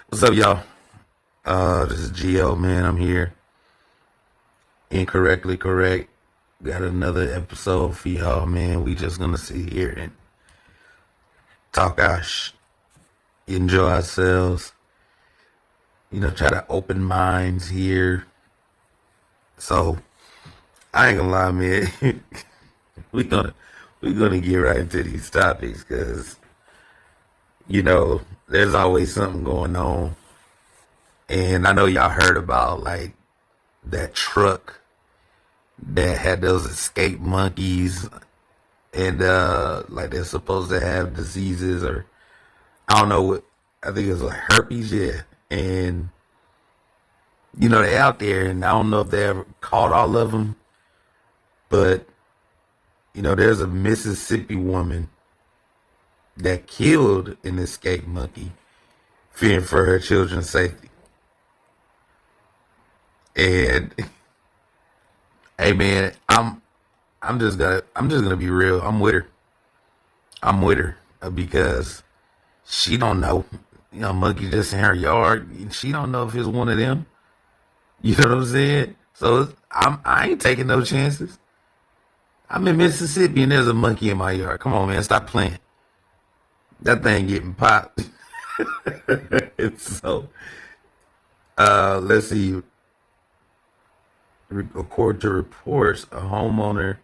What's up, y'all? This is Gio, man. I'm here. Incorrectly correct. Got another episode for y'all, man. We just gonna sit here and talk enjoy ourselves. Try to open minds here. So I ain't gonna lie, man. we gonna we gonna get right into these topics because there's always something going on, and I know y'all heard about like that truck that had those escape monkeys, and like they're supposed to have diseases, or I don't know what, I think it's like herpes, yeah. And they out there, and I don't know if they ever caught all of them, but there's a Mississippi woman that killed an escape monkey fearing for her children's safety. And hey, man, I'm just gonna be real. I'm with her because she don't know. Monkey just in her yard. She don't know if it's one of them. You know what I'm saying? So I ain't taking no chances. I'm in Mississippi and there's a monkey in my yard. Come on, man, stop playing. That thing getting popped. So let's see. According to reports, a homeowner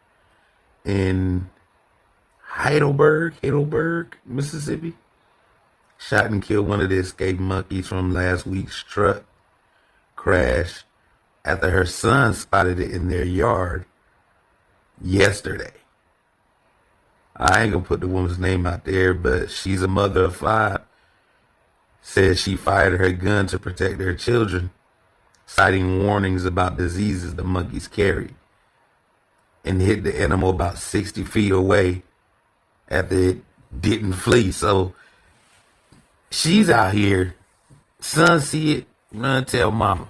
in Heidelberg, Mississippi, shot and killed one of the escaped monkeys from last week's truck crash after her son spotted it in their yard yesterday. I ain't gonna put the woman's name out there, but she's a mother of 5. Said she fired her gun to protect her children, citing warnings about diseases the monkeys carry, and hit the animal about 60 feet away after it didn't flee. So she's out here. Son see it, run tell mama.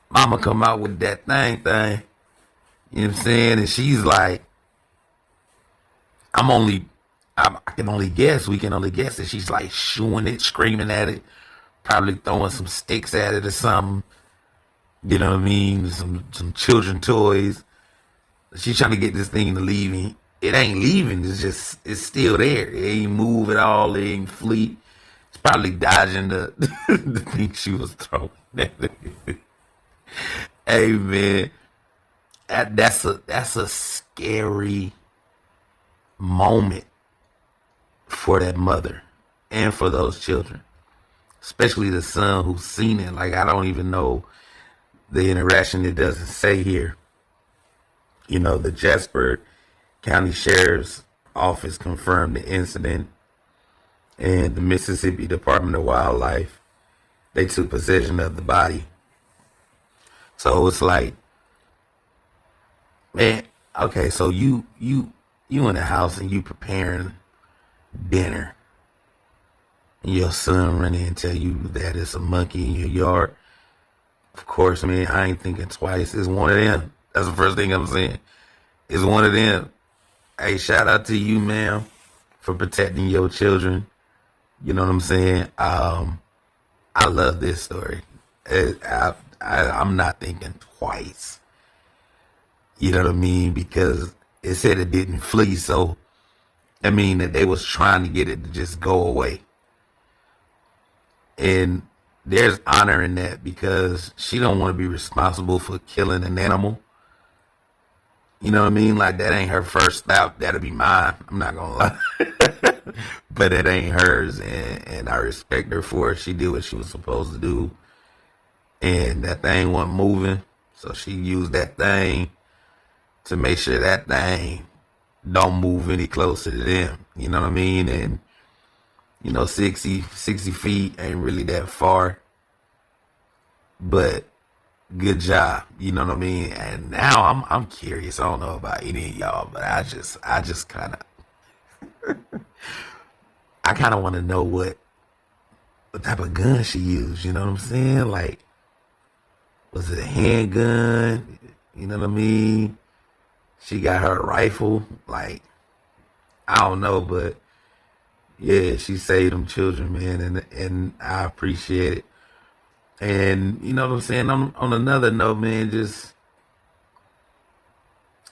Mama come out with that thing. You know what I'm saying? And she's like, I can only guess, we can only guess that she's like shooing it, screaming at it, probably throwing some sticks at it or something. You know what I mean? Some children toys. She's trying to get this thing to leave. It ain't leaving. It's still there. It ain't move at all. It ain't flee. It's probably dodging the the thing she was throwing at it. Hey, man, that's a scary moment for that mother and for those children, especially the son who's seen it. Like, I don't even know the interaction. It doesn't say here. The Jasper County Sheriff's Office confirmed the incident, and the Mississippi Department of Wildlife, they took possession of the body. So it's like, man, okay, so you in the house and you preparing dinner, and your son run in and tell you that it's a monkey in your yard. Of course, man, I ain't thinking twice. It's one of them. That's the first thing I'm saying. It's one of them. Hey, shout out to you, ma'am, for protecting your children. You know what I'm saying? I love this story. I'm not thinking twice. You know what I mean? Because it said it didn't flee, so I mean that they was trying to get it to just go away. And there's honor in that because she don't want to be responsible for killing an animal. You know what I mean? Like, that ain't her first thought. That'll be mine. I'm not gonna lie. But it ain't hers, and I respect her for it. She did what she was supposed to do. And that thing wasn't moving. So she used that thing to make sure that thing don't move any closer to them. You know what I mean? And 60 feet ain't really that far. But good job. You know what I mean? And now I'm curious. I don't know about any of y'all, but I just kind of want to know what type of gun she used. You know what I'm saying? Like, was it a handgun? You know what I mean? She got her rifle. Like, I don't know, but Yeah, she saved them children, man, and I appreciate it. And you know what I'm saying? On another note, man, just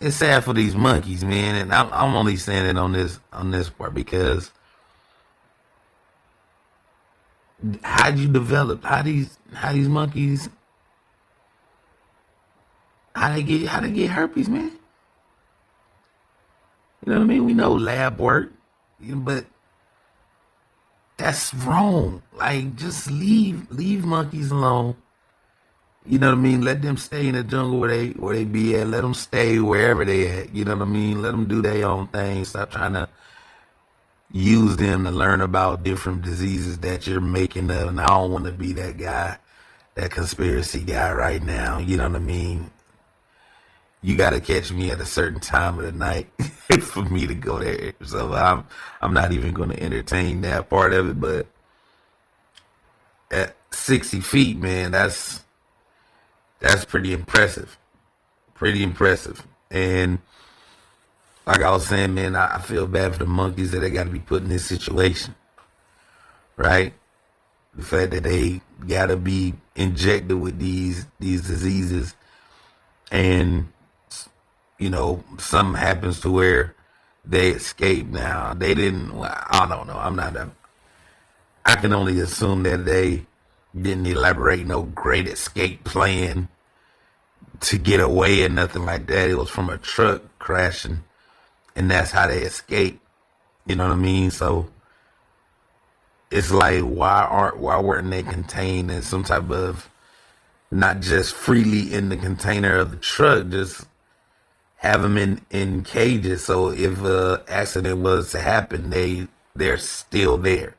it's sad for these monkeys, man. And I'm only saying it on this part because how'd you develop? How these monkeys how they get herpes, man? You know what I mean? We know lab work, but that's wrong. Like just leave monkeys alone. You know what I mean? Let them stay in the jungle where they be at. Let them stay wherever they at. You know what I mean? Let them do their own thing. Stop trying to use them to learn about different diseases that you're making up. And I don't want to be that guy, that conspiracy guy right now. You know what I mean? You got to catch me at a certain time of the night for me to go there. So I'm not even going to entertain that part of it. But at 60 feet, man, that's pretty impressive. Pretty impressive. And like I was saying, man, I feel bad for the monkeys that they got to be put in this situation, right? The fact that they got to be injected with these diseases, and you know something happens to where they escape. Now they didn't. Well, I don't know. I'm not. I can only assume that they didn't elaborate no great escape plan to get away or nothing like that. It was from a truck crashing, and that's how they escaped. You know what I mean? So it's like why weren't they contained in some type of, not just freely in the container of the truck, just have them in cages, so if a accident was to happen, they're still there.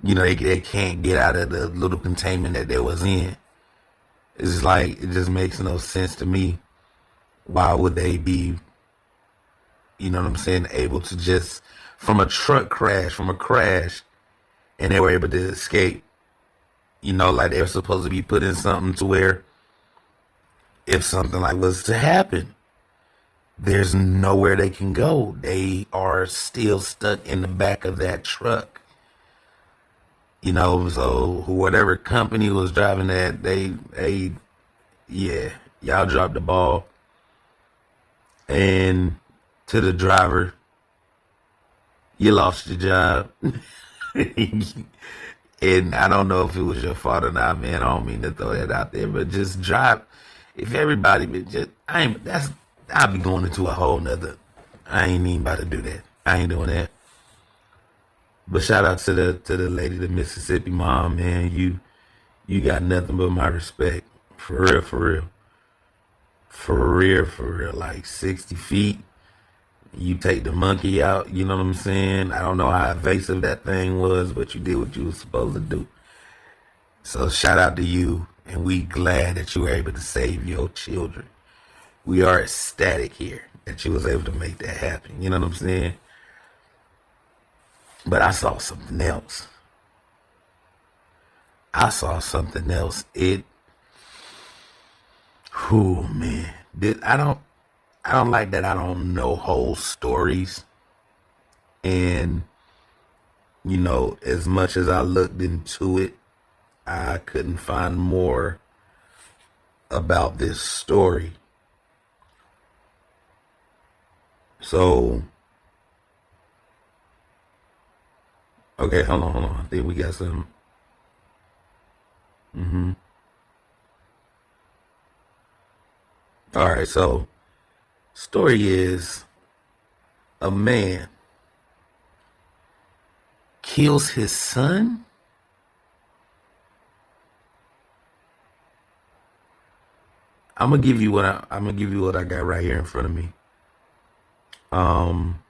You know, they can't get out of the little containment that they was in. It's like it just makes no sense to me. Why would they be, you know what I'm saying, able to just from a crash, and they were able to escape? You know, like they were supposed to be put in something to where if something like was to happen, there's nowhere they can go. They are still stuck in the back of that truck. You know, so whatever company was driving that, yeah, y'all dropped the ball. And to the driver, you lost your job. And I don't know if it was your fault or not, man. I don't mean to throw that out there, but just drive. If everybody, I'll be going into a whole nother. I ain't even about to do that. I ain't doing that. But shout out to the lady, the Mississippi mom, man. You got nothing but my respect. For real, for real. For real, for real. Like 60 feet. You take the monkey out, you know what I'm saying? I don't know how invasive that thing was, but you did what you were supposed to do. So shout out to you, and we glad that you were able to save your children. We are ecstatic here that you was able to make that happen. You know what I'm saying? But I saw something else. Oh man, I don't like that. I don't know whole stories, and you know, as much as I looked into it, I couldn't find more about this story. So, okay, hold on. I think we got some. All right, so story is a man kills his son. I'm gonna give you what I got right here in front of me. Um,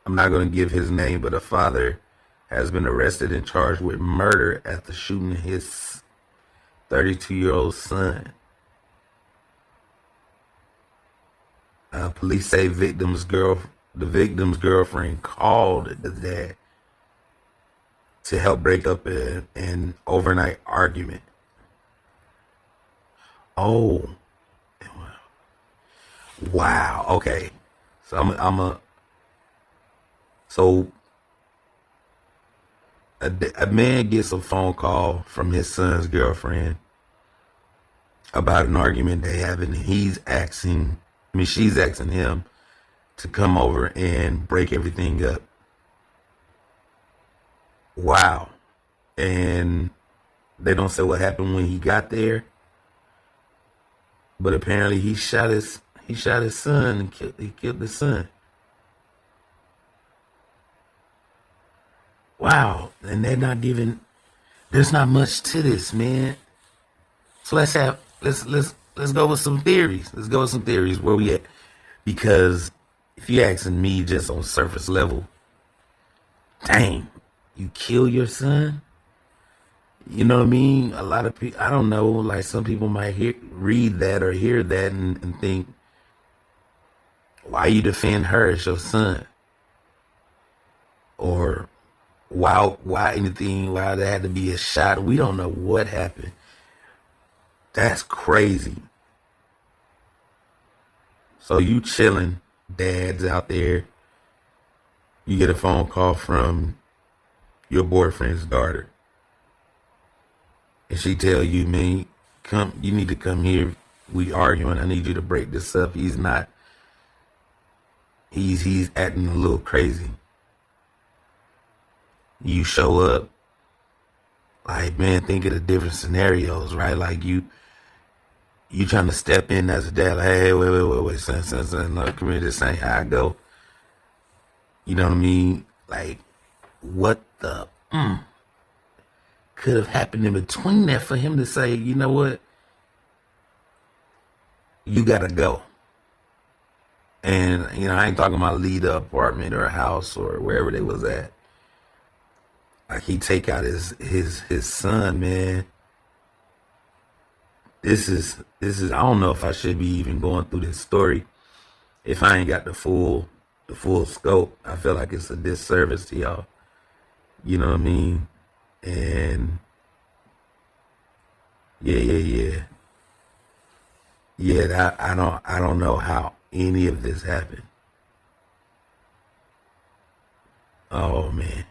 I'm not gonna give his name, but a father has been arrested and charged with murder after shooting his 32-year-old son. Police say the victim's girlfriend called the dad to help break up an overnight argument. Oh, wow. Okay, so I'm a so a man gets a phone call from his son's girlfriend about an argument they having, and she's asking him to come over and break everything up. Wow. And they don't say what happened when he got there, but apparently he shot his son and killed his son. Wow. And there's not much to this, man. So let's go with some theories. Let's go with some theories where we at. Because if you're asking me just on surface level, dang, you kill your son? You know what I mean? A lot of people, I don't know, like some people might read that or hear that and think, why you defend her as your son? Or why there had to be a shot? We don't know what happened. That's crazy. So you chilling, dads out there, you get a phone call from your boyfriend's daughter. And she tell you, man, you need to come here. We arguing. I need you to break this up. He's acting a little crazy. You show up, like, man, think of the different scenarios, right? Like you trying to step in as a dad, like, hey, wait, son, look, come here, this ain't how I go. You know what I mean? Like, what the could have happened in between that for him to say, you know what? You gotta go. And, I ain't talking about leave the apartment or a house or wherever they was at. Like, he take out his son, man. This is I don't know if I should be even going through this story if I ain't got the full scope. I feel like it's a disservice to y'all. You know what I mean? And yeah. I don't know how any of this happened. Oh man.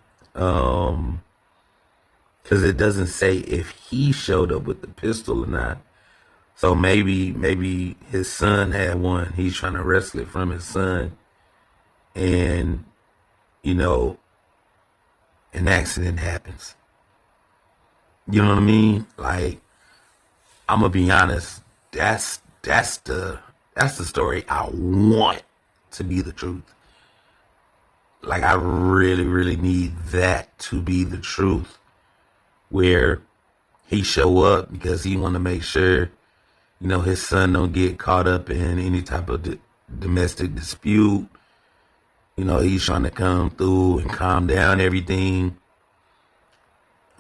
Because it doesn't say if he showed up with the pistol or not. So maybe his son had one. He's trying to wrestle it from his son. And, an accident happens. You know what I mean? Like, I'm gonna be honest. That's the story I want to be the truth. Like, I really, really need that to be the truth. Where he show up because he want to make sure, his son don't get caught up in any type of domestic dispute. He's trying to come through and calm down everything.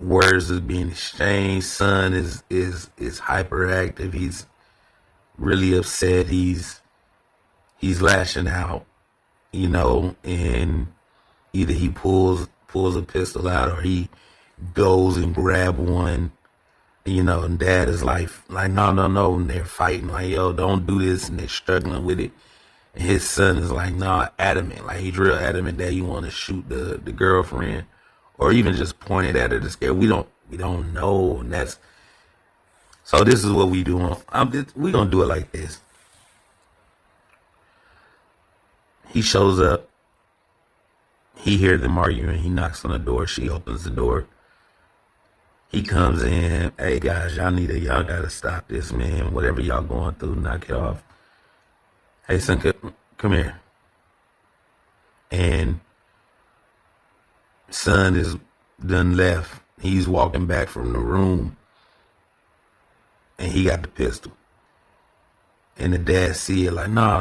Words is being exchanged. Son is hyperactive. He's really upset. He's lashing out, and either he pulls a pistol out or he goes and grab one, and dad is like no, and they're fighting, like, yo, don't do this, and they're struggling with it. And his son is like, nah, adamant, like he's real adamant that he want to shoot the girlfriend, or even just point it at her to scare. We don't know, and so this is what we do. We gonna do it like this. He shows up. He hears them arguing. He knocks on the door. She opens the door. He comes in. Hey guys, y'all gotta stop this, man. Whatever y'all going through, knock it off. Hey son, come here. And son is done left. He's walking back from the room, and he got the pistol. And the dad see it like, no,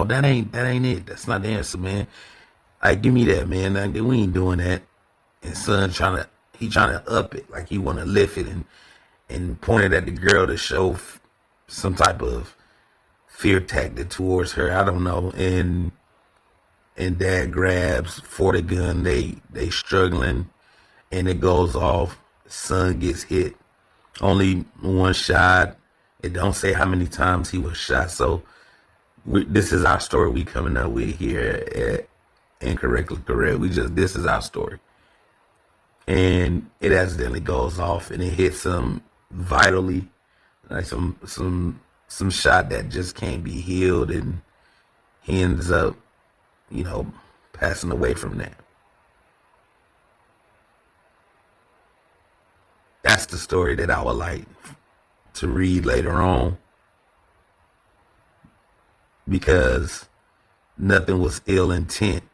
that ain't it. That's not the answer, man. Like, give me that, man. Like, we ain't doing that. And son trying to up it, like he want to lift it and point it at the girl to show some type of fear tactic towards her. I don't know. And dad grabs for the gun. They struggling, and it goes off. Son gets hit. Only one shot. It don't say how many times he was shot. So this is our story we coming up with here at Incorrectly Correct. This is our story. and it accidentally goes off and it hits him vitally, like some shot that just can't be healed, and he ends up, passing away from that. That's the story that I would like to read later on, because nothing was ill intent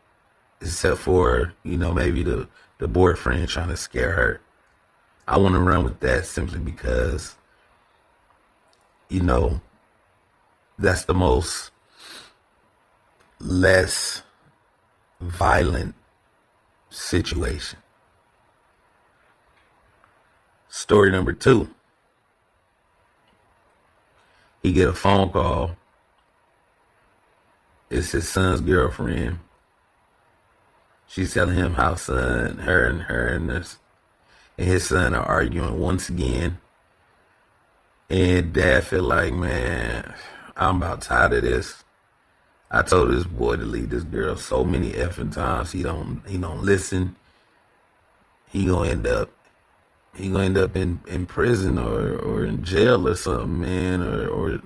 except for, maybe the boyfriend trying to scare her. I want to run with that simply because, that's the most less violent situation. Story number 2. He get a phone call. It's his son's girlfriend. She's telling him how her and his son are arguing once again. And dad feel like, man, I'm about tired of this. I told this boy to leave this girl so many effing times. He don't listen. He gonna end up in prison or in jail or something, man, or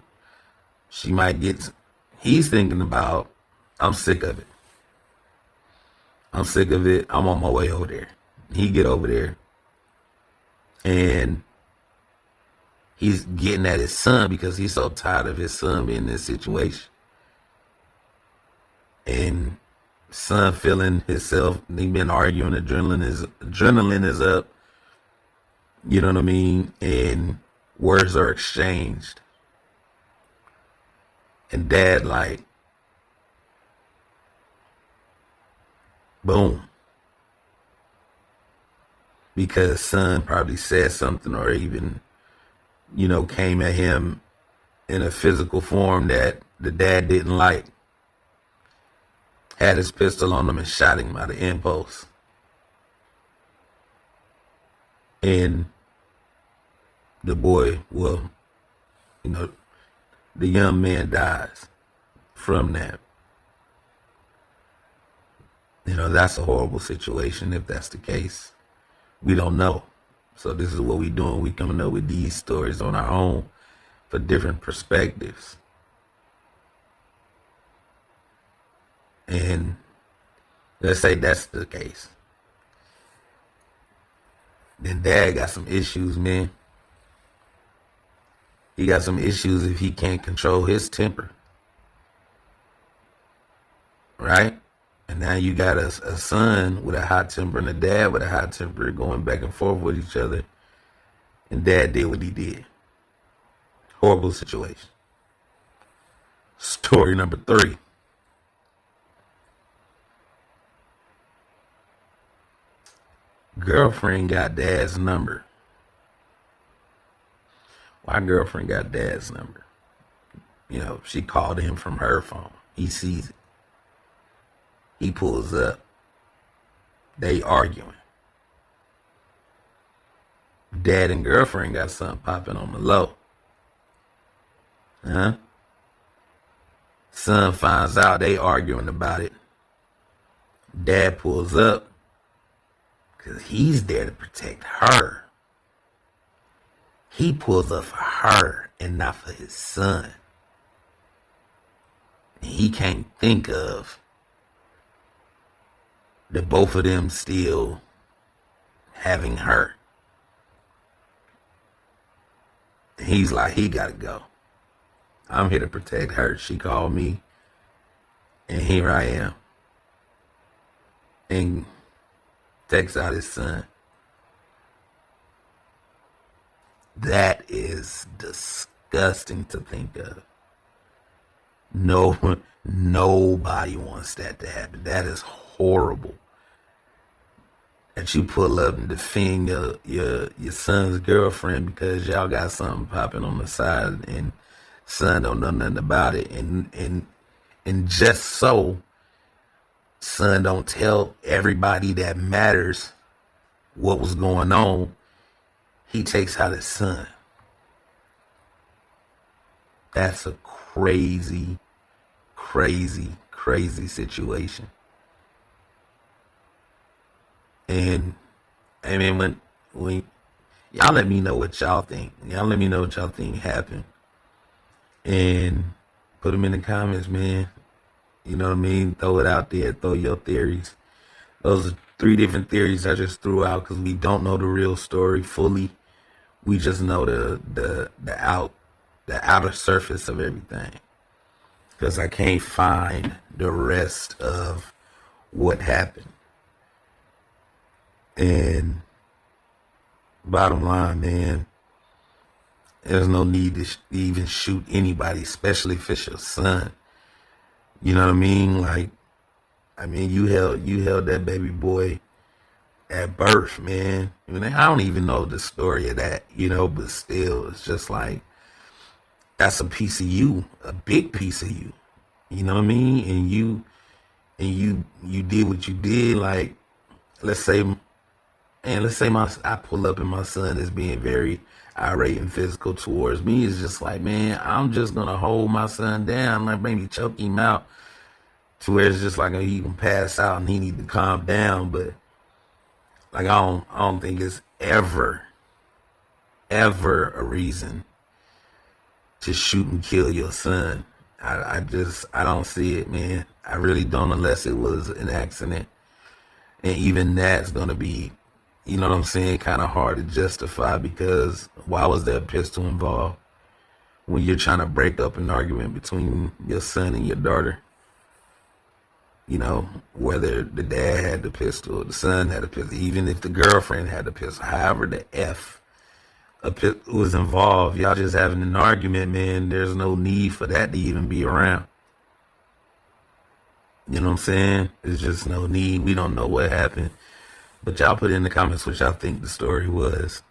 she might get. He's thinking about, I'm sick of it. I'm sick of it. I'm on my way over there. He get over there, and he's getting at his son because he's so tired of his son being in this situation. And son feeling himself, he been arguing, adrenaline is up. You know what I mean? And words are exchanged. And dad like, boom. Because son probably said something or even, came at him in a physical form that the dad didn't like. Had his pistol on him and shot him out of impulse. And the boy, the young man dies from that. That's a horrible situation if that's the case. We don't know. So this is what we're doing. We coming up with these stories on our own for different perspectives. And let's say that's the case. Then dad got some issues, man. He got some issues if he can't control his temper. Right? And now you got a son with a hot temper and a dad with a hot temper going back and forth with each other. And dad did what he did. Horrible situation. Story number 3. Girlfriend got dad's number. Why girlfriend got dad's number? She called him from her phone. He sees it. He pulls up. They arguing. Dad and girlfriend got something popping on the low. Huh? Son finds out they arguing about it. Dad pulls up because he's there to protect her. He pulls up for her and not for his son. And he can't think of the both of them still having her. And he's like, he gotta go. I'm here to protect her. She called me, and here I am. And takes out his son. That is disgusting to think of. Nobody wants that to happen. That is horrible. That you pull up and defend your son's girlfriend because y'all got something popping on the side and son don't know nothing about it. And just so son don't tell everybody that matters what was going on, he takes out his son. That's a crazy, crazy, crazy situation. And I mean, when y'all let me know what y'all think. Y'all let me know what y'all think happened, and put them in the comments, man. You know what I mean? Throw it out there. Throw your theories. Those are 3 different theories I just threw out because we don't know the real story fully. We just know the outer surface of everything. Because I can't find the rest of what happened. And bottom line, man, there's no need to even shoot anybody, especially if it's your son. You know what I mean? Like, I mean, you held that baby boy at birth, man. I mean, I don't even know the story of that, but still, it's just like, that's a piece of you, a big piece of you. You know what I mean? And you did what you did. Like, let's say I pull up and my son is being very irate and physical towards me. It's just like, man, I'm just gonna hold my son down, like maybe choke him out to where it's just like he can pass out and he need to calm down. But like, I don't think it's ever a reason to shoot and kill your son. I don't see it, man. I really don't, unless it was an accident. And even that's going to be, you know what I'm saying, kind of hard to justify, because why was there a pistol involved when you're trying to break up an argument between your son and your daughter? Whether the dad had the pistol or the son had a pistol, even if the girlfriend had the pistol, however the F was involved, y'all just having an argument, man. There's no need for that to even be around. You know what I'm saying? There's just no need. We don't know what happened. But y'all put in the comments what y'all think the story was.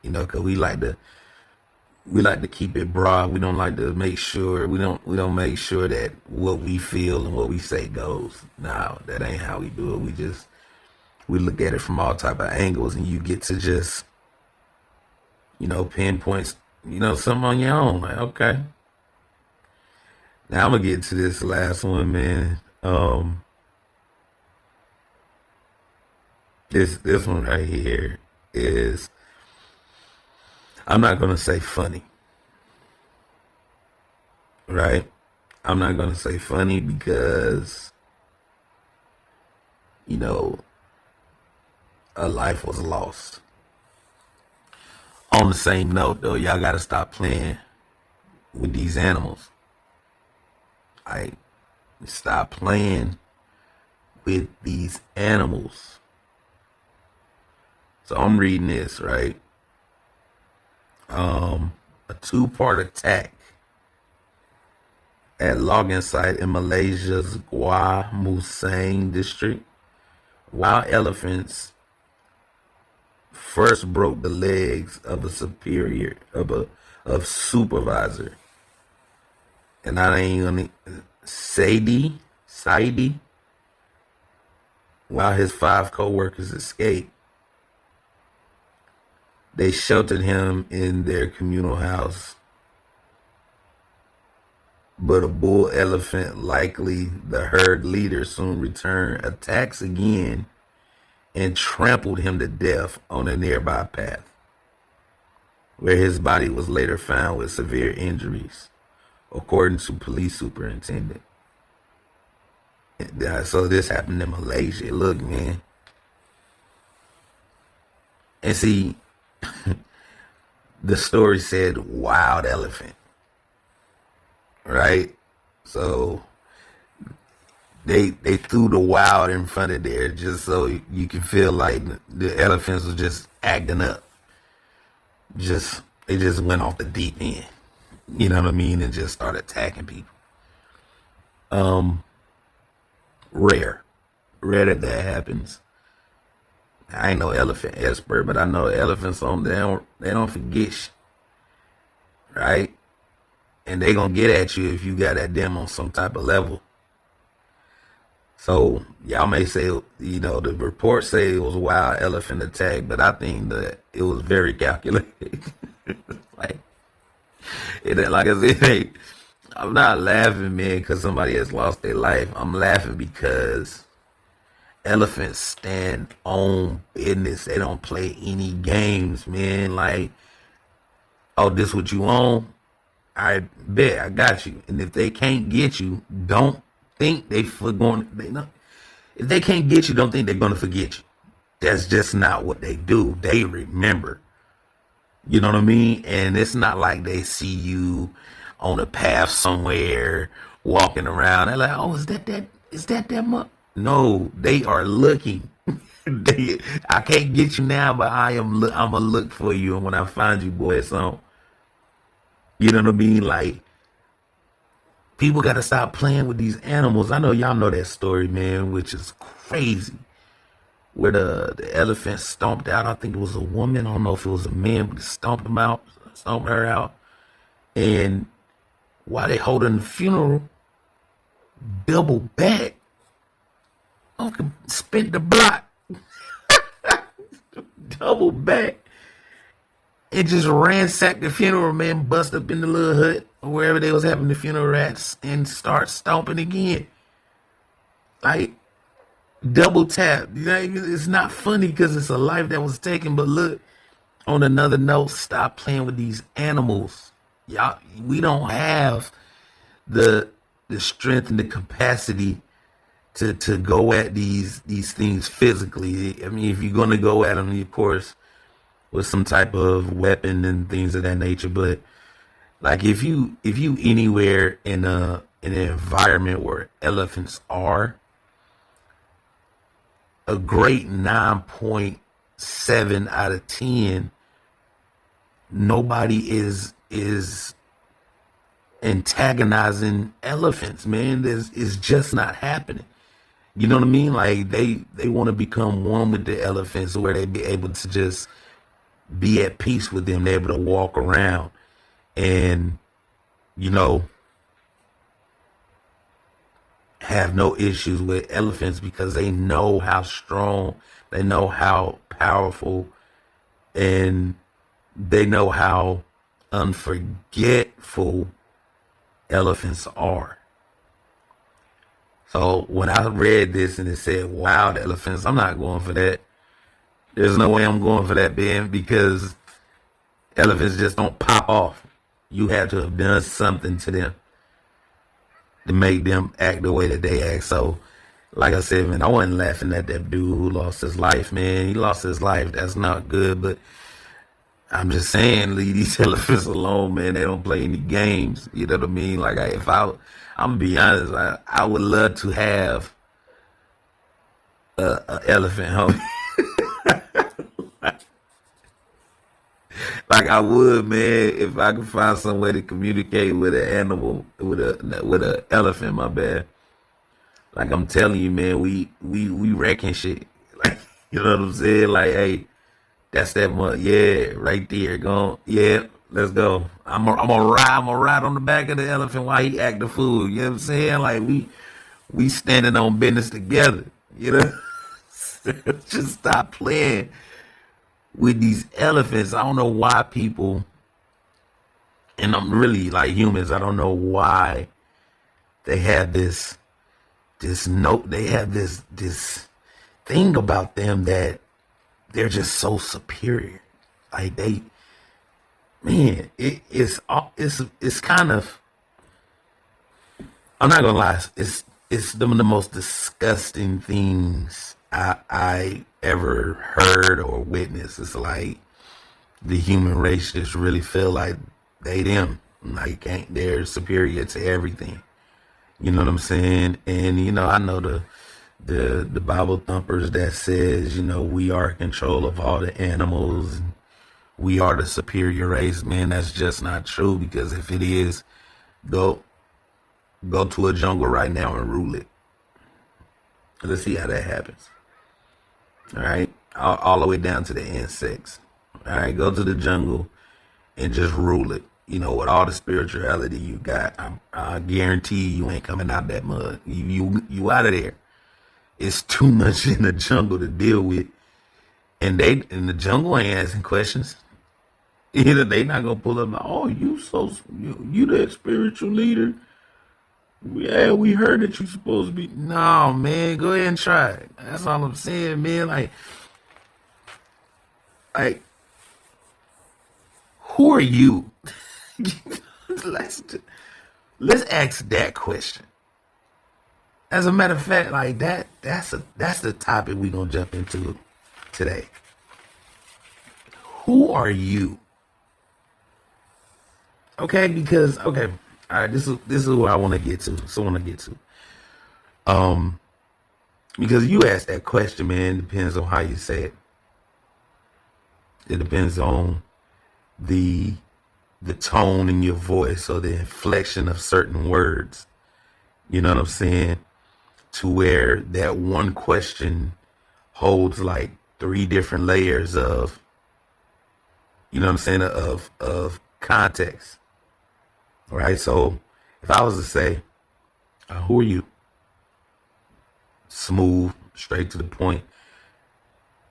Because we like to keep it broad. We don't like to make sure we don't make sure that what we feel and what we say goes. No, that ain't how we do it. We look at it from all type of angles, and you get to just pinpoint something on your own. Like, okay. Now I'm gonna get to this last one, man. This one right here is, I'm not gonna say funny, right? I'm not gonna say funny because a life was lost. On the same note, though, y'all gotta stop playing with these animals. Like, stop playing with these animals. So I'm reading this, right? A 2-part attack at logging site in Malaysia's Gua Musang district. Wild elephants first broke the legs of a supervisor. And I ain't gonna Saidi, while his 5 co-workers escaped. They sheltered him in their communal house. But a bull elephant, likely the herd leader, soon returned, attacks again, and trampled him to death on a nearby path, where his body was later found with severe injuries, according to police superintendent. So this happened in Malaysia. Look, man. And see, the story said wild elephant, right? So they threw the wild in front of there just so you can feel like the elephants was just acting up. They just went off the deep end. You know what I mean? And just started attacking people. Rare that happens. I ain't no elephant expert, but I know elephants they don't forget shit, right? And they gonna get at you if you got at them on some type of level. So y'all may say, the reports say it was a wild elephant attack, but I think that it was very calculated. like I said, I'm not laughing, man, because somebody has lost their life. I'm laughing because Elephants stand on business. They don't play any games, man. Like, oh, this what you on? I bet I got you. And if they can't get you, don't think they for going. They not, if they can't get you, don't think they're gonna forget you. That's just not what they do. They remember. You know what I mean? And it's not like they see you on a path somewhere walking around. They're like, oh, is that much? No, they are looking. I can't get you now, but I'm gonna look for you, and when I find you, boy, it's on. You know what I mean? Like, people gotta stop playing with these animals. I know y'all know that story, man, which is crazy. Where the elephant stomped out. I think it was a woman. I don't know if it was a man, but stomped her out. And while they holding the funeral, double back, Uncle spent the block, double back, and just ransacked the funeral, man, bust up in the little hut or wherever they was having the funeral at and start stomping again. Like, double tap. You know, it's not funny because it's a life that was taken, but look, on another note, stop playing with these animals. Y'all, we don't have the strength and the capacity to go at these things physically. I mean, if you're gonna go at them, of course, with some type of weapon and things of that nature. But like, if you anywhere in an environment where elephants are, a great 9.7 out of 10, nobody is antagonizing elephants, man. It's just not happening. You know what I mean? Like, they want to become one with the elephants, where they be able to just be at peace with them. They're able to walk around and, you know, have no issues with elephants because they know how strong, they know how powerful, and they know how unforgetful elephants are. So when I read this and it said wild elephants, I'm not going for that. There's no way I'm going for that, Ben, because elephants just don't pop off. You have to have done something to them to make them act the way that they act. So, like I said, man, I wasn't laughing at that dude who lost his life, man. He lost his life. That's not good, but I'm just saying, leave these elephants alone, man. They don't play any games. You know what I mean? Like, I'm gonna be honest, I would love to have a elephant, homie. Like, I would, man, if I could find some way to communicate with an animal, with a elephant. My bad. Like, I'm telling you, man, we wrecking shit. Like, you know what I'm saying? Like, hey, that's that much. Yeah, right there. Go. Yeah, let's go. I'm gonna ride on the back of the elephant while he act the fool. You know what I'm saying? Like, we standing on business together. You know? Just stop playing with these elephants. I don't know why people, and I'm really like humans, I don't know why they have this note, they have this thing about them that they're just so superior. Like, man, it's kind of, I'm not gonna lie, it's some of the most disgusting things I ever heard or witnessed. It's like the human race just really feel like they them. Like, they're superior to everything. You know what I'm saying? And, you know, I know the Bible thumpers that says, you know, we are in control of all the animals. And we are the superior race. Man, that's just not true, because if it is, go to a jungle right now and rule it. Let's see how that happens. All right, all the way down to the insects. All right, go to the jungle and just rule it. You know, with all the spirituality you got, I guarantee you ain't coming out that mud. You out of there. It's too much in the jungle to deal with, and they in the jungle ain't asking questions. Either they not gonna pull up. Oh, you that spiritual leader? Yeah, we heard that you supposed to be. No, man, go ahead and try it. That's all I'm saying, man. Like, who are you? let's let's ask that question. As a matter of fact, like that's the topic we gonna jump into today. Who are you? Okay, because okay, all right. This is what I want to get to. So I want to get to. Um, because you asked that question, man. It depends on how you say it. It depends on the the tone in your voice or the inflection of certain words. You know what I'm saying? To where that one question holds like three different layers of, you know what I'm saying, of context. Right? So if I was to say, who are you? Smooth, straight to the point.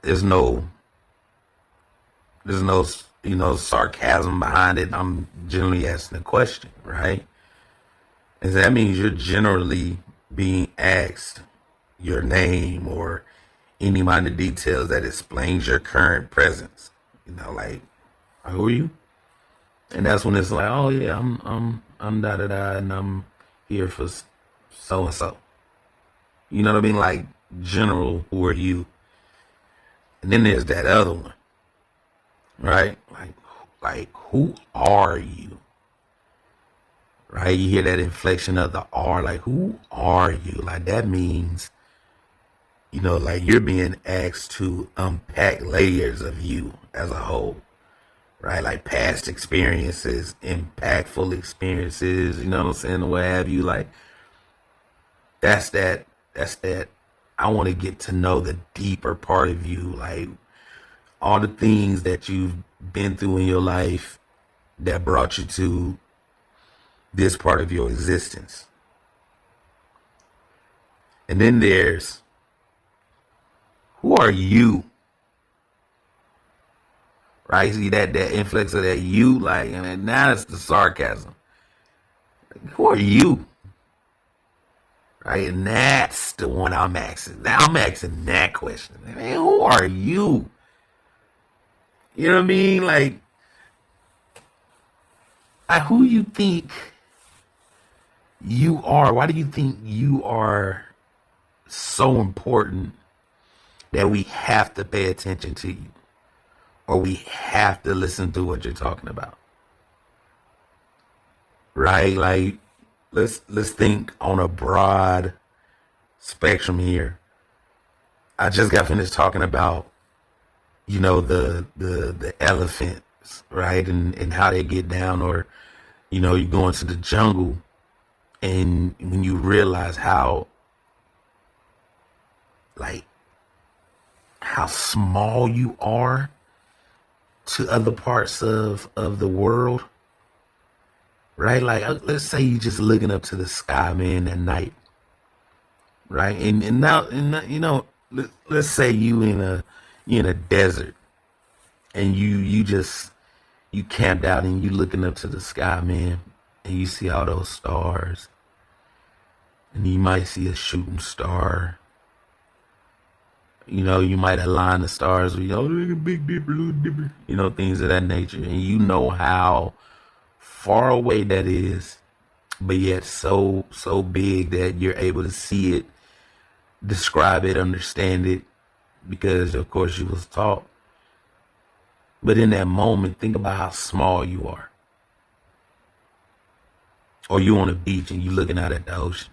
There's no there's no sarcasm behind it. I'm generally asking a question, right? And that means you're generally being asked your name or any minor details that explains your current presence. Like, who are you? And that's when it's like, oh yeah, I'm da da da, and I'm here for so and so. You know what I mean? Like general, who are you? And then there's that other one, right? Like who are you? Right? You hear that inflection of the R, like who are you? Like that means, like you're being asked to unpack layers of you as a whole, right? Like past experiences, impactful experiences, you know what I'm saying? What have you? Like that's that. That's that. I want to get to know the deeper part of you, like all the things that you've been through in your life that brought you to this part of your existence. And then there's who are you? Right? See that influx of that you, like, and now it's the sarcasm. Who are you? Right? And that's the one I'm asking. Now I'm asking that question. Man, who are you? You know what I mean? Like who you think you are? Why do you think you are so important that we have to pay attention to you? Or we have to listen to what you're talking about? Right? Like let's think on a broad spectrum here. I just got finished talking about, the elephants, right? And how they get down, or, you go into the jungle and when you realize like how small you are to other parts of the world, right? Like let's say you just looking up to the sky, man, at night, right? And now, let's say you in a desert, and you camped out and you looking up to the sky, man, and you see all those stars, and you might see a shooting star. You might align the stars with, big dipper, little dipper, things of that nature, and you know how far away that is, but yet so big that you're able to see it, describe it, understand it, because of course you was taught. But in that moment, think about how small you are. Or you on a beach and you looking out at the ocean.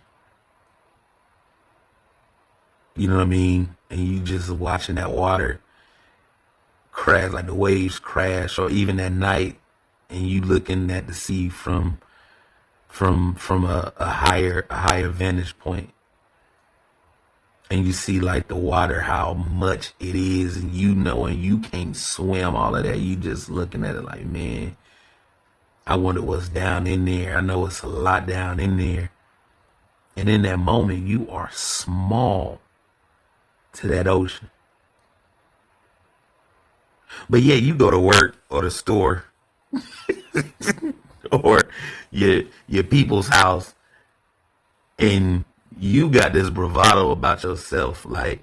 You know what I mean? And you just watching that water crash, like the waves crash, or even at night, and you looking at the sea from a higher vantage point, and you see like the water, how much it is, and and you can't swim all of that. You just looking at it like, man, I wonder what's down in there. I know it's a lot down in there. And in that moment, you are small to that ocean. But yeah, you go to work or the store or your people's house, And you got this bravado about yourself, like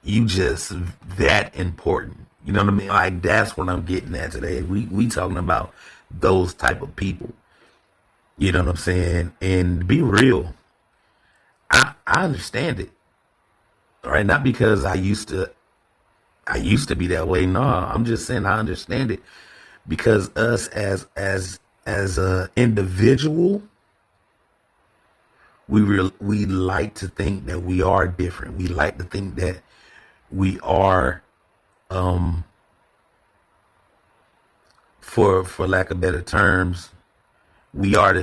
you just that important. You know what I mean? Like that's what I'm getting at today. We talking about those type of people. You know what I'm saying? And be real. I understand it. All right, not because I used to be that way. No, I'm just saying I understand it because us as a individual, we like to think that we are different. We like to think that we are, um, for lack of better terms, we are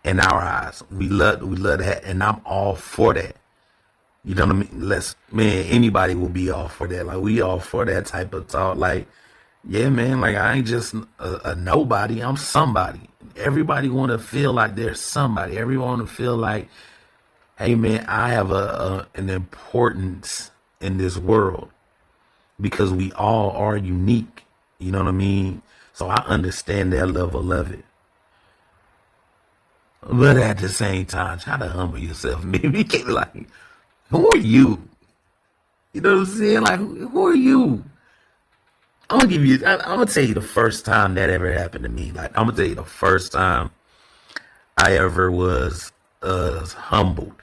in our eyes. We love that, and I'm all for that. You know what I mean? Man, anybody will be all for that. Like we all for that type of talk. Like, yeah, man. Like I ain't just a nobody. I'm somebody. Everybody want to feel like they're somebody. Everyone want to feel like, hey, man, I have an importance in this world because we all are unique. You know what I mean? So I understand that level of it. But at the same time, try to humble yourself. Maybe you can't like, who are you? You know what I'm saying? Like, who are you? I'm gonna tell you the first time that ever happened to me. Like, I'm gonna tell you the first time I ever was humbled.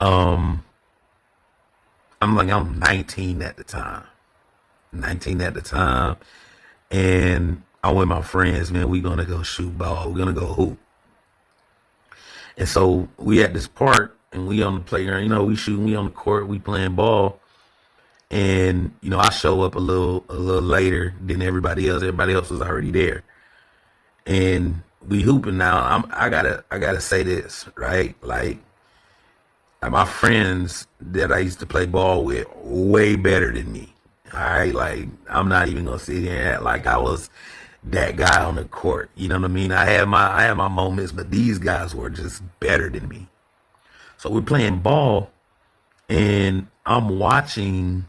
Um, I'm 19 at the time. 19 at the time, and I'm with my friends. Man, we gonna go shoot ball. We're gonna go hoop. And so we at this park, and we on the playground. You know, we shooting. We on the court. We playing ball. And I show up a little later than everybody else. Everybody else was already there, and we hooping now. I gotta say this, right? Like my friends that I used to play ball with way better than me. All right, like I'm not even gonna sit here and act like I was that guy on the court. You know what I mean? I had my moments, but these guys were just better than me. So we're playing ball, and I'm watching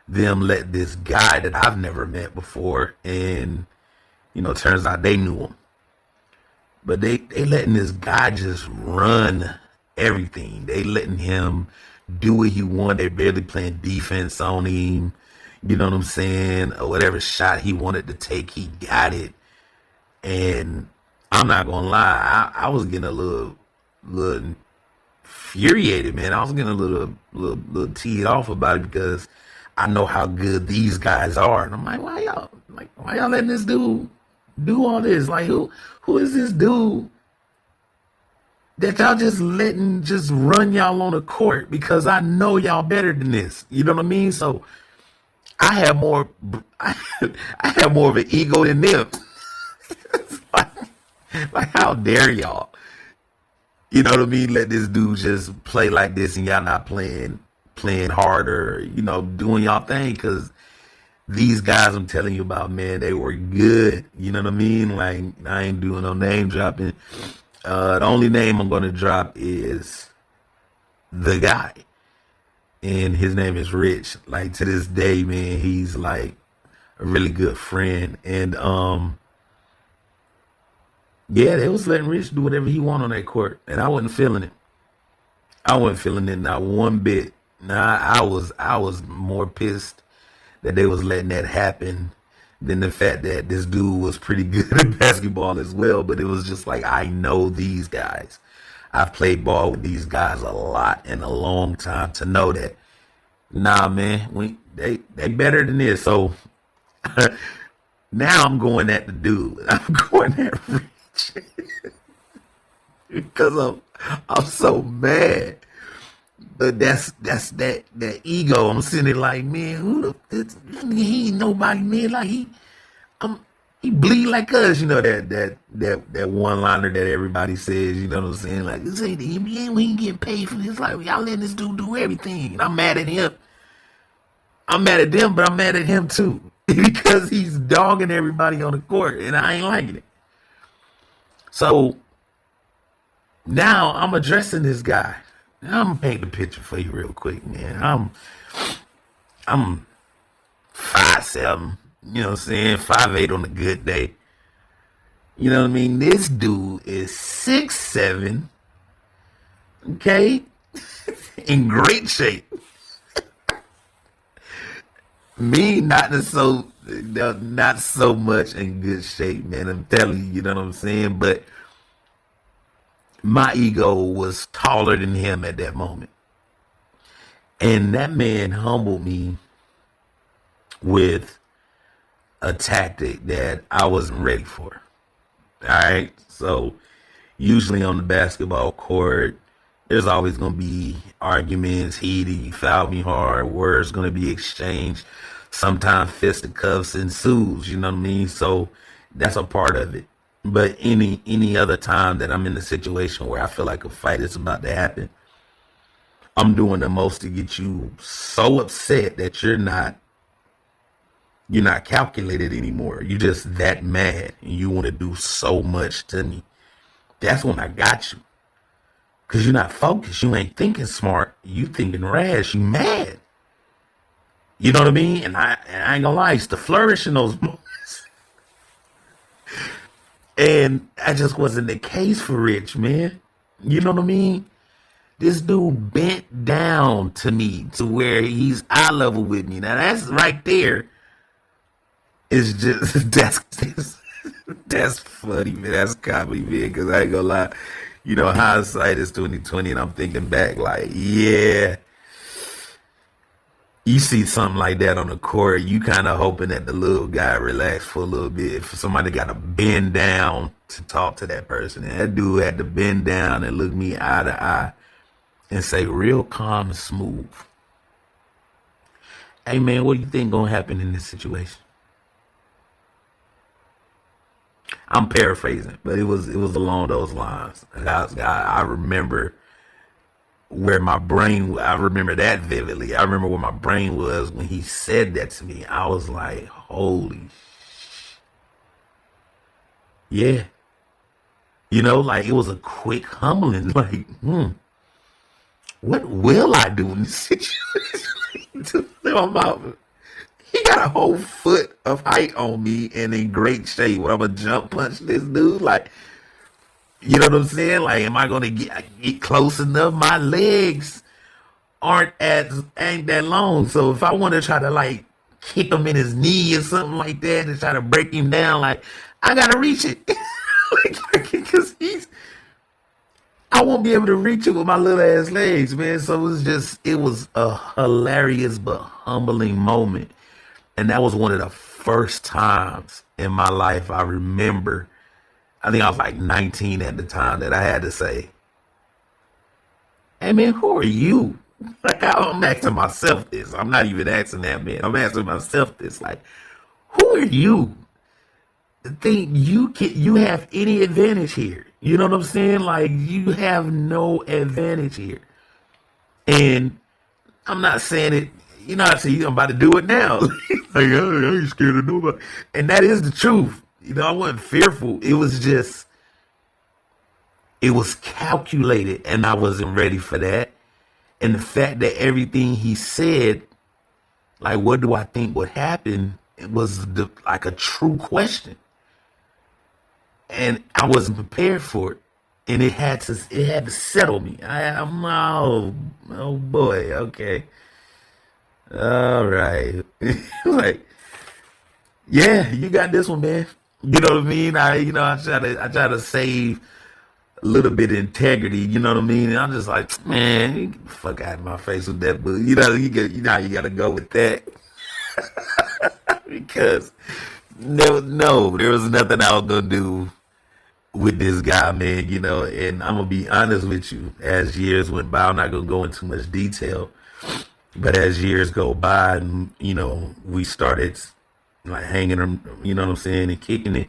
them let this guy that I've never met before, and turns out they knew him, but they letting this guy just run everything. They letting him do what he want. They barely playing defense on him. You know what I'm saying? Or whatever shot he wanted to take, he got it. And I'm not gonna lie, I was getting a little infuriated, man. I was getting a little teed off about it because I know how good these guys are, and I'm like, why y'all letting this dude do all this? Like, who is this dude that y'all just letting just run y'all on the court? Because I know y'all better than this. You know what I mean? So I have more, I have more of an ego than them. like, like, how dare y'all? You know what I mean? Let this dude just play like this, and y'all not playing harder, doing y'all thing. Because these guys I'm telling you about, man, they were good. You know what I mean? Like, I ain't doing no name dropping. The only name I'm going to drop is the guy. And his name is Rich. Like, to this day, man, he's like a really good friend. And, yeah, they was letting Rich do whatever he want on that court. And I wasn't feeling it. I wasn't feeling it not one bit. Nah, I was more pissed that they was letting that happen than the fact that this dude was pretty good at basketball as well. But it was just like, I know these guys. I've played ball with these guys a lot in a long time to know that, nah, man, they better than this. So now I'm going at the dude. I'm going at Rich because I'm so mad. But that's that ego. I'm sitting there like, man, he ain't nobody, man. Like he bleed like us. That one liner that everybody says. You know what I'm saying? Like, this ain't the NBA. We ain't getting paid for this. Like, y'all letting this dude do everything. And I'm mad at him. I'm mad at them, but I'm mad at him too because he's dogging everybody on the court, and I ain't liking it. So now I'm addressing this guy. Now I'm gonna paint the picture for you real quick, man. I'm 5'7", you know what I'm saying, 5'8" on a good day. You know what I mean? This dude is 6'7", okay, in great shape. Me not so much in good shape, man. I'm telling you, you know what I'm saying? But my ego was taller than him at that moment. And that man humbled me with a tactic that I wasn't ready for. All right. So usually on the basketball court, there's always going to be arguments, heated, you foul me hard, words going to be exchanged. Sometimes fisticuffs ensues, you know what I mean? So that's a part of it. But any other time that I'm in a situation where I feel like a fight is about to happen, I'm doing the most to get you so upset that you're not calculated anymore. You're just that mad and you want to do so much to me. That's when I got you. Because you're not focused. You ain't thinking smart. You thinking rash. You mad. You know what I mean? And I ain't gonna lie, I used to flourish in those moments. And that just wasn't the case for Rich, man. You know what I mean? This dude bent down to me to where he's eye level with me. Now that's right there. It's just that's funny, man. That's comedy, man. Because I ain't gonna lie, hindsight is 2020, and I'm thinking back, like, yeah, you see something like that on the court, you kind of hoping that the little guy relax for a little bit. For somebody got to bend down to talk to that person, and that dude had to bend down and look me eye to eye and say, real calm and smooth, "Hey, man, what do you think gonna happen in this situation?" I'm paraphrasing, but it was along those lines. And I remember where my brain. I remember that vividly. I remember where my brain was when he said that to me. I was like, "Holy, yeah." Like it was a quick humbling. Like, what will I do in this situation? He got a whole foot of height on me and in great shape. When I'm gonna jump punch this dude, like, you know what I'm saying? Like, am I gonna get close enough? My legs ain't that long, so if I want to try to like kick him in his knee or something like that and try to break him down, like, I gotta reach it, because I won't be able to reach it with my little ass legs, man. So it was a hilarious but humbling moment. And that was one of the first times in my life I remember. I think I was like 19 at the time that I had to say, "Hey, man, who are you?" Like, I'm asking myself this. I'm not even asking that man. I'm asking myself this. Like, who are you to think you have any advantage here? You know what I'm saying? Like, you have no advantage here. And I'm not saying it. I say, I'm about to do it now. Like, I ain't scared of nobody. And that is the truth. I wasn't fearful. It was calculated, and I wasn't ready for that. And the fact that everything he said, like, what do I think would happen, it was like a true question. And I wasn't prepared for it. And it had to settle me. I'm, oh boy, okay. All right. Like, yeah, you got this one, man. You know what I mean? I try to save a little bit of integrity. You know what I mean? And I'm just like, man, you get the fuck out of my face with that. But you got to go with that. Because there was nothing I was gonna do with this guy, man. And I'm gonna be honest with you. As years went by, I'm not gonna go into too much detail. But as years go by, and we started like hanging, you know what I'm saying, and kicking it.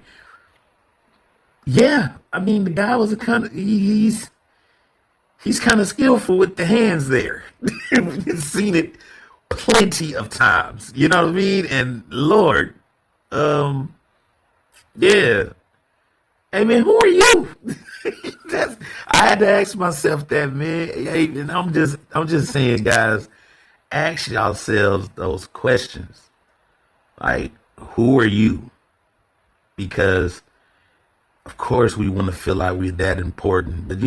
Yeah, I mean, the guy was he's kind of skillful with the hands there. We've seen it plenty of times. You know what I mean? And Lord, yeah. Hey, man, who are you? I had to ask myself that, man. Hey, and I'm just saying, guys, ask yourselves those questions. Like, who are you? Because Of course, we want to feel like we're that important. But,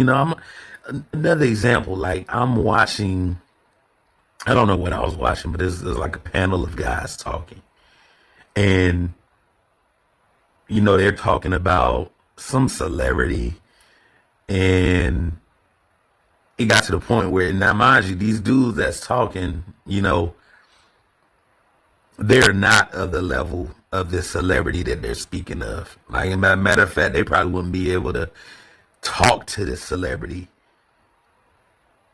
another example, like I'm watching, I don't know what I was watching, but there's like a panel of guys talking. And, they're talking about some celebrity. And it got to the point where, now mind you, these dudes that's talking, they're not of the level of this celebrity that they're speaking of. Like, as a matter of fact, they probably wouldn't be able to talk to this celebrity,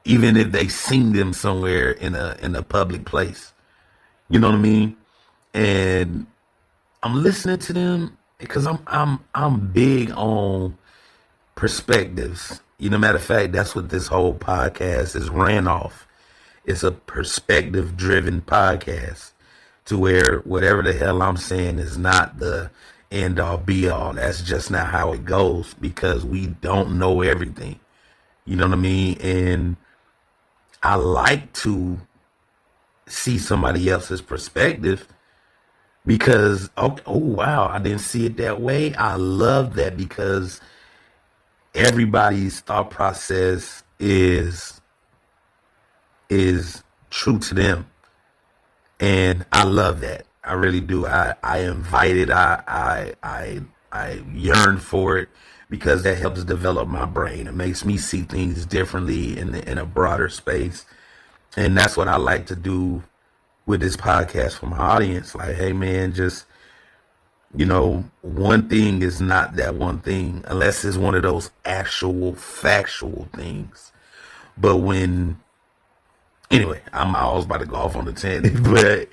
even if they seen them somewhere in a public place. You know what I mean? And I'm listening to them because I'm big on perspectives. Matter of fact, that's what this whole podcast is ran off. It's a perspective driven podcast, to where whatever the hell I'm saying is not the end all be all. That's just not how it goes, because we don't know everything. You know what I mean? And I like to see somebody else's perspective, because, oh wow, I didn't see it that way. I love that, because everybody's thought process is true to them. And I love that. I really do. I invite it. I yearn for it, because that helps develop my brain. It makes me see things differently in a broader space. And that's what I like to do with this podcast for my audience. Like, hey man, just, one thing is not that one thing, unless it's one of those actual factual things. But anyway, I was about to go off on the tangent, but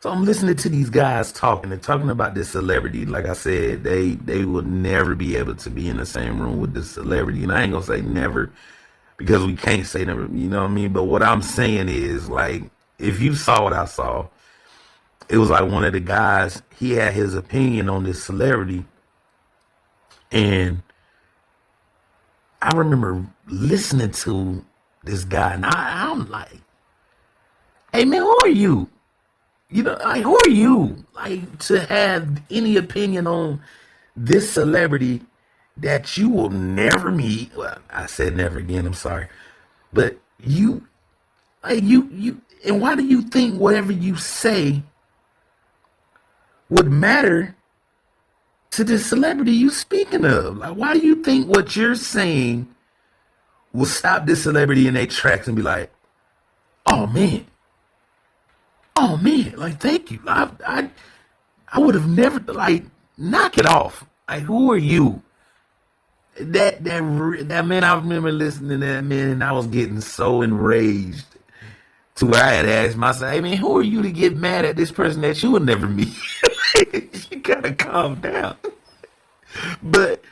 so I'm listening to these guys talking. They're talking about this celebrity. Like I said, they will never be able to be in the same room with this celebrity. And I ain't gonna say never, because we can't say never, you know what I mean? But what I'm saying is, like, if you saw what I saw, it was like one of the guys, he had his opinion on this celebrity. And I remember listening to this guy, and I'm like, hey man, who are you? Like, who are you? Like, to have any opinion on this celebrity that you will never meet? Well, I said never again, I'm sorry. But you, and why do you think whatever you say would matter to this celebrity you speaking of? Like, why do you think what you're saying will stop this celebrity in their tracks and be like, oh man, like, thank you. I would have never, like, knock it off. Like, who are you? That man, I remember listening to that man, and I was getting so enraged, to where I had asked myself, hey man, who are you to get mad at this person that you will never meet? You gotta calm down. But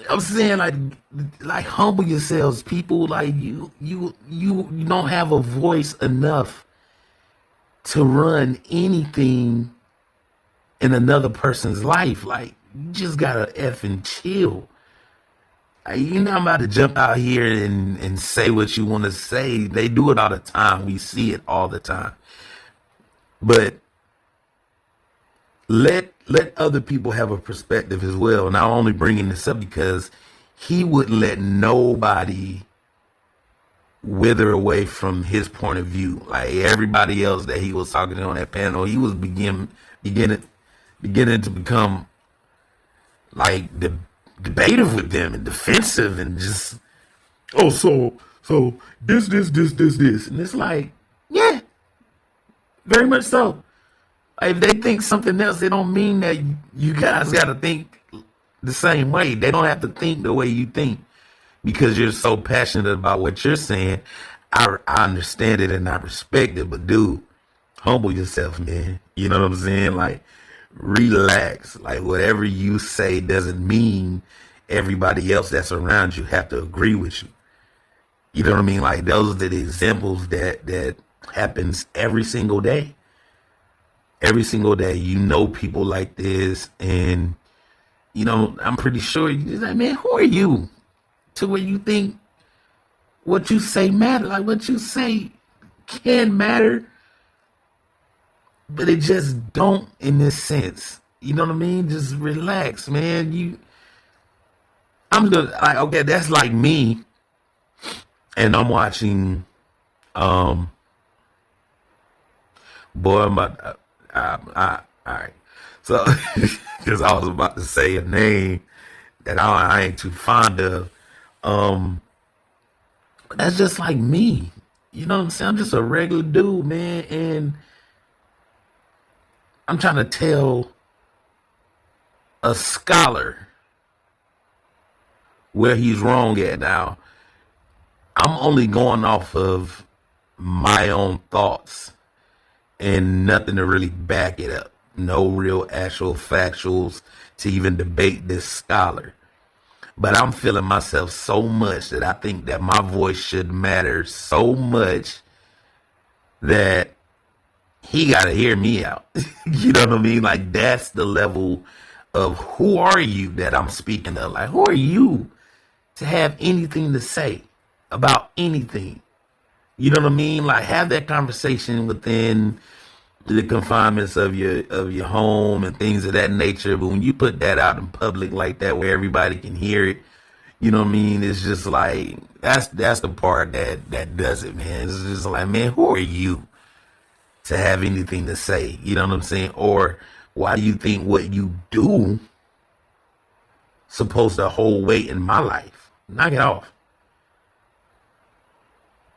I'm saying, like humble yourselves, people. Like, you don't have a voice enough to run anything in another person's life. Like, you just gotta effing chill. Like, you're not about to jump out here and say what you want to say. They do it all the time. We see it all the time. But let other people have a perspective as well. And I'm only bringing this up because he wouldn't let nobody wither away from his point of view. Like, everybody else that he was talking to on that panel, he was beginning to become like debative with them and defensive, and just, oh, so this, and it's like, yeah, very much so. If they think something else, it don't mean that you guys got to think the same way. They don't have to think the way you think, because you're so passionate about what you're saying. I understand it and I respect it, but dude, humble yourself, man. You know what I'm saying? Like, relax. Like, whatever you say doesn't mean everybody else that's around you have to agree with you. You know what I mean? Like, those are the examples that happens every single day. Every single day, people like this, and I'm pretty sure you're like, man, who are you to where you think what you say matter? Like, what you say can matter, but it just don't in this sense. You know what I mean? Just relax, man. I'm just like, okay, that's like me, and I'm watching, um, boy, I'm about, all right. So, because I was about to say a name that I ain't too fond of, um, but that's just like me. You know what I'm saying? I'm just a regular dude, man, and I'm trying to tell a scholar where he's wrong at now. I'm only going off of my own thoughts and nothing to really back it up. No real actual factuals to even debate this scholar. But I'm feeling myself so much that I think that my voice should matter so much that he got to hear me out. You know what I mean? Like, that's the level of who are you that I'm speaking of. Like, who are you to have anything to say about anything? You know what I mean? Like, have that conversation within the confinements of your home and things of that nature. But when you put that out in public like that, where everybody can hear it, you know what I mean? It's just like that's the part that does it, man. It's just like, man, who are you to have anything to say? You know what I'm saying? Or why do you think what you do supposed to hold weight in my life? Knock it off.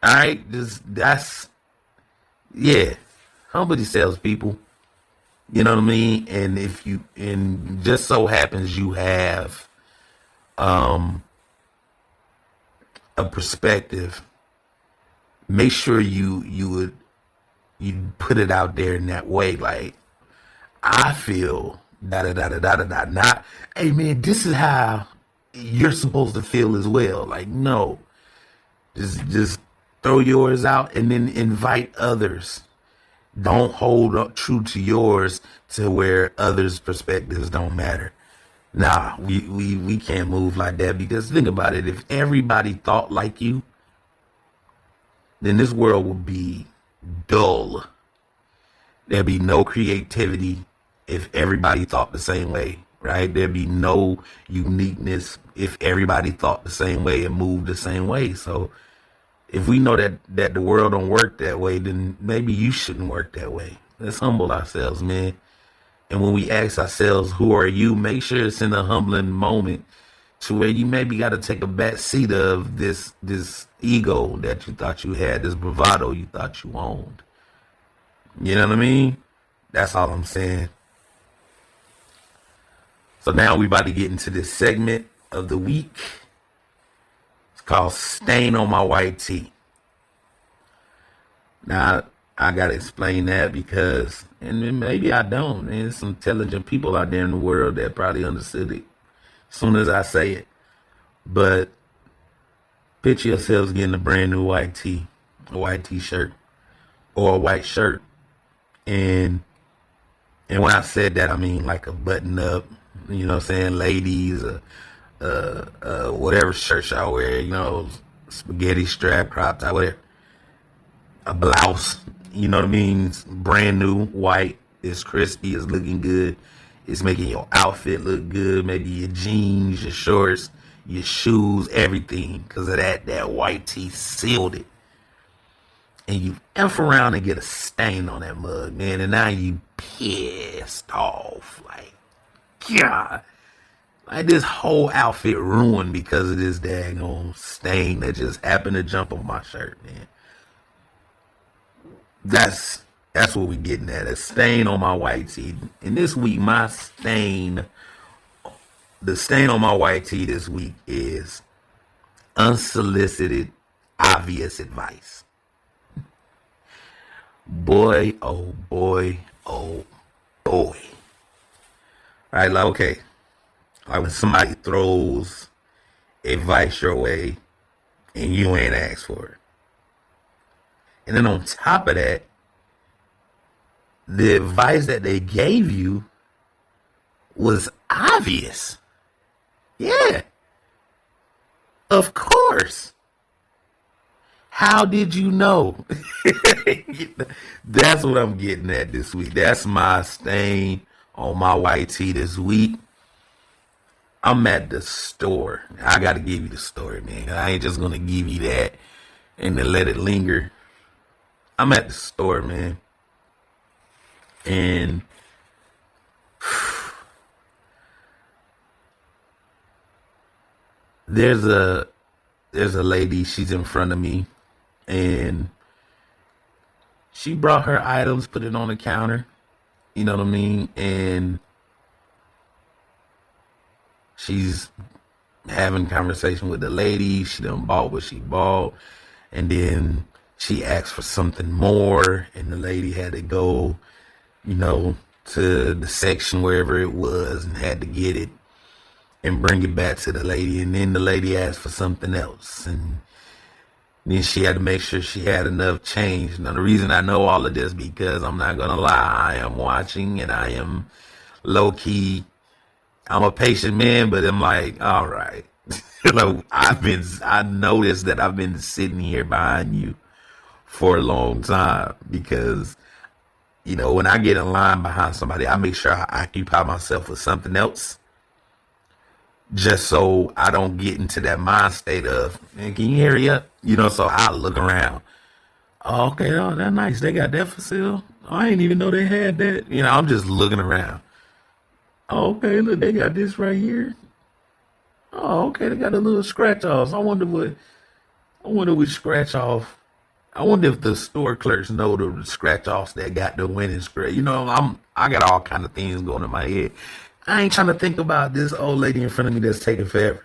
All right, that's yeah. Humble yourselves, people. You know what I mean? And if you and just so happens you have a perspective, make sure you put it out there in that way. Like, I feel da da da da da da da. Not, hey man, this is how you're supposed to feel as well. Like, no, just throw yours out and then invite others. Don't hold up true to yours to where others' perspectives don't matter. Nah, we can't move like that, because think about it. If everybody thought like you, then this world would be dull. There'd be no creativity if everybody thought the same way, right? There'd be no uniqueness if everybody thought the same way and moved the same way. So if we know that the world don't work that way, then maybe you shouldn't work that way. Let's humble ourselves, man. And when we ask ourselves, who are you? Make sure it's in a humbling moment to where you maybe got to take a back seat of this ego that you thought you had, this bravado you thought you owned. You know what I mean? That's all I'm saying. So now we about to get into this segment of the week. It's called Stain on My White Tee. Now, I got to explain that because, and maybe I don't, there's some intelligent people out there in the world that probably understood it as soon as I say it. But picture yourselves getting a brand new white tee, a white t-shirt, or a white shirt. And when I said that, I mean like a button up, you know what I'm saying, ladies, whatever shirt y'all wear, you know, spaghetti strap, crop top, whatever. A blouse, you know what I mean? It's brand new, white, it's crispy, it's looking good. It's making your outfit look good. Maybe your jeans, your shorts, your shoes, everything. Because of that white tee sealed it. And you F around and get a stain on that mug, man. And now you pissed off. Like, God. Like, this whole outfit ruined because of this daggone stain that just happened to jump on my shirt, man. That's what we getting at. A stain on my white tee. And this week, the stain on my white tee this week is unsolicited, obvious advice. Boy, oh boy, oh boy. Right, like, okay. Like when somebody throws advice your way and you ain't asked for it. And then on top of that, the advice that they gave you was obvious. Yeah. Of course. How did you know? That's what I'm getting at this week. That's my stain on my white tee this week. I'm at the store. I got to give you the story, man. I ain't just going to give you that and then let it linger. I'm at the store, man. And there's a lady, she's in front of me, and she brought her items, put it on the counter, you know what I mean? And she's having conversation with the lady. She done bought what she bought, and then she asked for something more, and the lady had to go, to the section wherever it was and had to get it and bring it back to the lady. And then the lady asked for something else, and then she had to make sure she had enough change. Now, the reason I know all of this, because I'm not gonna lie, I am watching, and I am low key. I'm a patient man, but I'm like, all right. I noticed that I've been sitting here behind you for a long time, because when I get in line behind somebody, I make sure I occupy myself with something else, just so I don't get into that mind state of, man, can you hurry up? So I look around. Oh, okay, oh, that's nice. They got that for sale. Oh, I didn't even know they had that. I'm just looking around. Oh, okay, look, they got this right here. Oh, okay, they got a little scratch offs. I wonder which scratch off. I wonder if the store clerks know the scratch offs that got the winning scratch. I got all kind of things going in my head. I ain't trying to think about this old lady in front of me that's taking forever,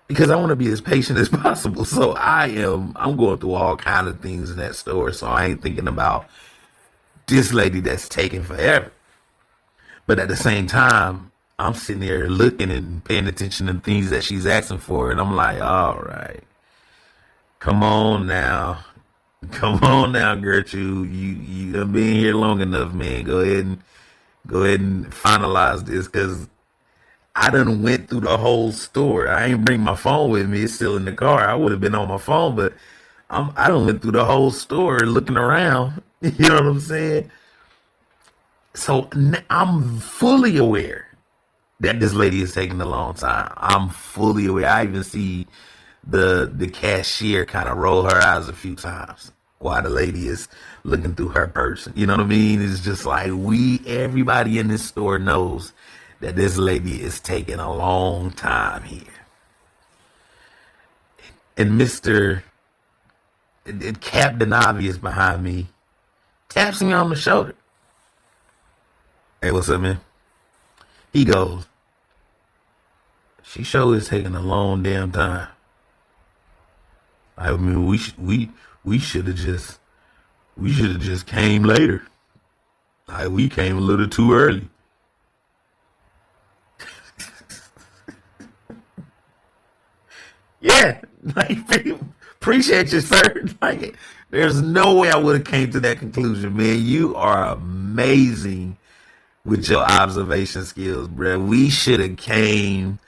because I want to be as patient as possible. So I'm going through all kind of things in that store. So I ain't thinking about this lady that's taking forever. But at the same time, I'm sitting there looking and paying attention to things that she's asking for. And I'm like, all right, come on now, Gertrude. You done been here long enough, man. Go ahead and finalize this, because I done went through the whole store. I ain't bring my phone with me. It's still in the car. I would have been on my phone, but I done went through the whole store looking around. You know what I'm saying? So I'm fully aware that this lady is taking a long time. I'm fully aware. I even see the cashier kind of roll her eyes a few times while the lady is looking through her purse. You know what I mean? It's just like everybody in this store knows that this lady is taking a long time here. And Captain Obvious behind me taps me on the shoulder. Hey, what's up, man? He goes, she sure is taking a long damn time. I mean, we should have just came later. Like, we came a little too early. Yeah, like, appreciate you, sir. Like, there's no way I would have came to that conclusion, man. You are amazing with your observation skills, bro. We should have came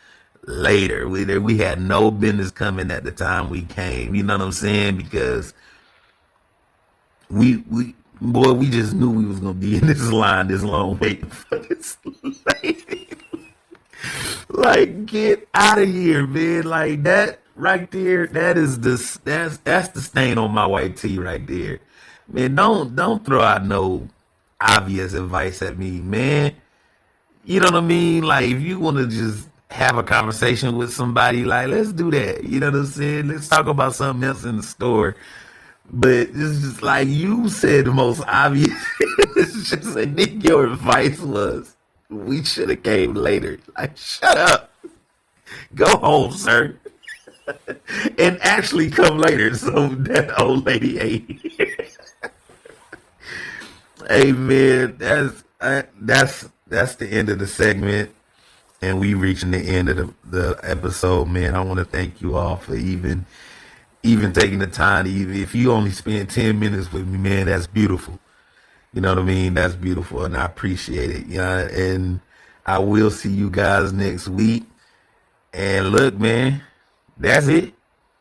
later. We had no business coming at the time we came. You know what I'm saying? Because we just knew we was gonna be in this line this long waiting for this lady. Like, get out of here, man. Like, that right there, that's the stain on my white tee right there. Man, don't throw out no obvious advice at me, man. You know what I mean? Like, if you want to just have a conversation with somebody, like, let's do that. You know what I'm saying? Let's talk about something else in the store. But it's just like you said, the most obvious. It's just like, Nick, your advice was, we should have came later. Like, shut up. Go home, sir. And actually come later so that old lady ain't here. Hey, man, that's the end of the segment, and we reaching the end of the episode, man. I want to thank you all for even taking the time. Even if you only spend 10 minutes with me, man, that's beautiful. You know what I mean? That's beautiful, and I appreciate it. Yeah, and I will see you guys next week. And look, man, that's it.